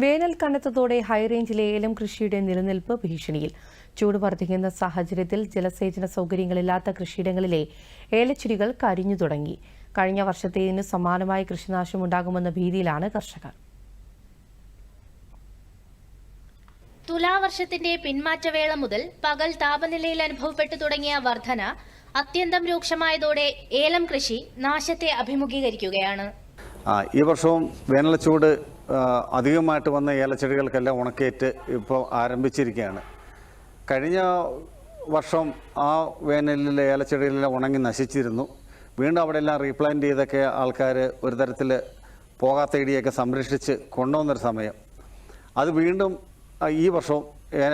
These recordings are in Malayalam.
വേനൽ കനത്തതോടെ ഹൈറേഞ്ചിലെ ഏലം കൃഷിയുടെ നിലനിൽപ്പ് ഭീഷണിയിൽ. ചൂട് വർദ്ധിക്കുന്ന സാഹചര്യത്തിൽ ജലസേചന സൗകര്യങ്ങളില്ലാത്ത കൃഷിയിടങ്ങളിലെ ഏലച്ചെടികൾ കരിഞ്ഞു തുടങ്ങി. കഴിഞ്ഞ വർഷത്തേതിന് സമാനമായ കൃഷിനാശമുണ്ടാകുമെന്ന ഭീതിയിലാണ് കർഷകർ. തുലാവർഷത്തിന്റെ പിന്മാറ്റവേള മുതൽ പകൽ താപനിലയിൽ അനുഭവപ്പെട്ടു തുടങ്ങിയ വർധന അത്യന്തം രൂക്ഷമായതോടെ ഏലം കൃഷി നാശത്തെ അഭിമുഖീകരിക്കുകയാണ്. ഈ വർഷവും വേനൽച്ചൂട് അധികമായിട്ട് വന്ന ഏലച്ചെടികൾക്കെല്ലാം ഉണക്കേറ്റ് ഇപ്പോൾ ആരംഭിച്ചിരിക്കുകയാണ്. കഴിഞ്ഞ വർഷം ആ വേനലിൽ ഏലച്ചെടികളെല്ലാം ഉണങ്ങി നശിച്ചിരുന്നു. വീണ്ടും അവിടെയെല്ലാം റീപ്ലാന്റ് ചെയ്തൊക്കെ ആൾക്കാർ ഒരു തരത്തിൽ പോകാത്ത ഇടിയൊക്കെ സംരക്ഷിച്ച് കൊണ്ടുവന്നൊരു സമയം. അത് വീണ്ടും ഈ വർഷവും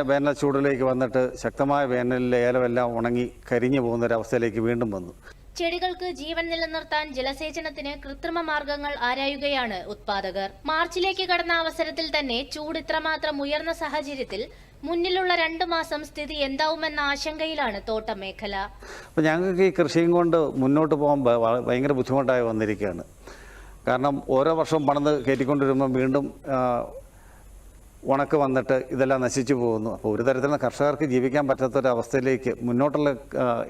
വേനൽച്ചൂടിലേക്ക് വന്നിട്ട് ശക്തമായ വേനലിൽ ഏലമെല്ലാം ഉണങ്ങി കരിഞ്ഞു പോകുന്നൊരവസ്ഥയിലേക്ക് വീണ്ടും വന്നു. ചെടികൾക്ക് ജീവൻ നിലനിർത്താൻ ജലസേചനത്തിന് കൃത്രിമ മാർഗങ്ങൾ ആരായുകയാണ് ഉത്പാദകർ. മാർച്ചിലേക്ക് കടന്ന അവസരത്തിൽ തന്നെ ചൂട് ഇത്രമാത്രം ഉയർന്ന സാഹചര്യത്തിൽ മുന്നിലുള്ള 2 മാസം സ്ഥിതി എന്താവുമെന്ന ആശങ്കയിലാണ് തോട്ടം മേഖല. അപ്പോൾ ഞങ്ങൾക്ക് ഈ കൃഷിയും കൊണ്ട് മുന്നോട്ട് പോകുമ്പോൾ ഭയങ്കര ബുദ്ധിമുട്ടായി വന്നിരിക്കുകയാണ്. കാരണം ഓരോ വർഷവും പണിത് കയറ്റിക്കൊണ്ടിരുമ്പോൾ വീണ്ടും ഉണക്ക് വന്നിട്ട് ഇതെല്ലാം നശിച്ചു പോകുന്നു. അപ്പോൾ ഒരു തരത്തിലുള്ള കർഷകർക്ക് ജീവിക്കാൻ പറ്റാത്തൊരവസ്ഥയിലേക്ക് മുന്നോട്ടുള്ള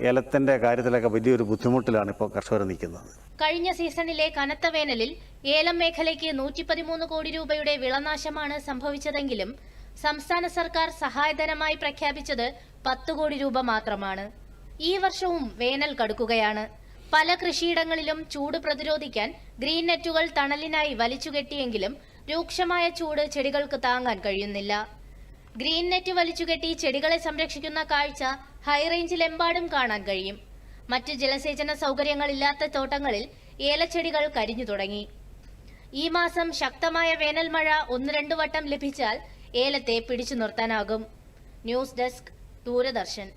ഏലത്തിൻ്റെ കാര്യത്തിലൊക്കെ വലിയൊരു ബുദ്ധിമുട്ടിലാണ് ഇപ്പോൾ കർഷകർ നിൽക്കുന്നത്. കഴിഞ്ഞ സീസണിലെ കനത്ത വേനലിൽ ഏലം മേഖലയ്ക്ക് 113 കോടി രൂപയുടെ വിളനാശമാണ് സംഭവിച്ചതെങ്കിലും സംസ്ഥാന സർക്കാർ സഹായധനമായി പ്രഖ്യാപിച്ചത് 10 കോടി രൂപ മാത്രമാണ്. ഈ വർഷവും വേനൽ കടുക്കുകയാണ്. പല കൃഷിയിടങ്ങളിലും ചൂട് പ്രതിരോധിക്കാൻ ഗ്രീൻ നെറ്റുകൾ തണലിനായി വലിച്ചുകെട്ടിയെങ്കിലും രൂക്ഷമായ ചൂട് ചെടികൾക്ക് താങ്ങാൻ കഴിയുന്നില്ല. ഗ്രീൻ നെറ്റ് വലിച്ചുകെട്ടി ചെടികളെ സംരക്ഷിക്കുന്ന കാഴ്ച ഹൈറേഞ്ചിലെമ്പാടും കാണാൻ കഴിയും. മറ്റ് ജലസേചന സൗകര്യങ്ങളില്ലാത്ത തോട്ടങ്ങളിൽ ഏലച്ചെടികൾ കരിഞ്ഞു തുടങ്ങി. ഈ മാസം ശക്തമായ വേനൽ മഴ 1-2 വട്ടം ലഭിച്ചാൽ ഏലത്തെ പിടിച്ചു നിർത്താനാകും. News desk, Doordarshan.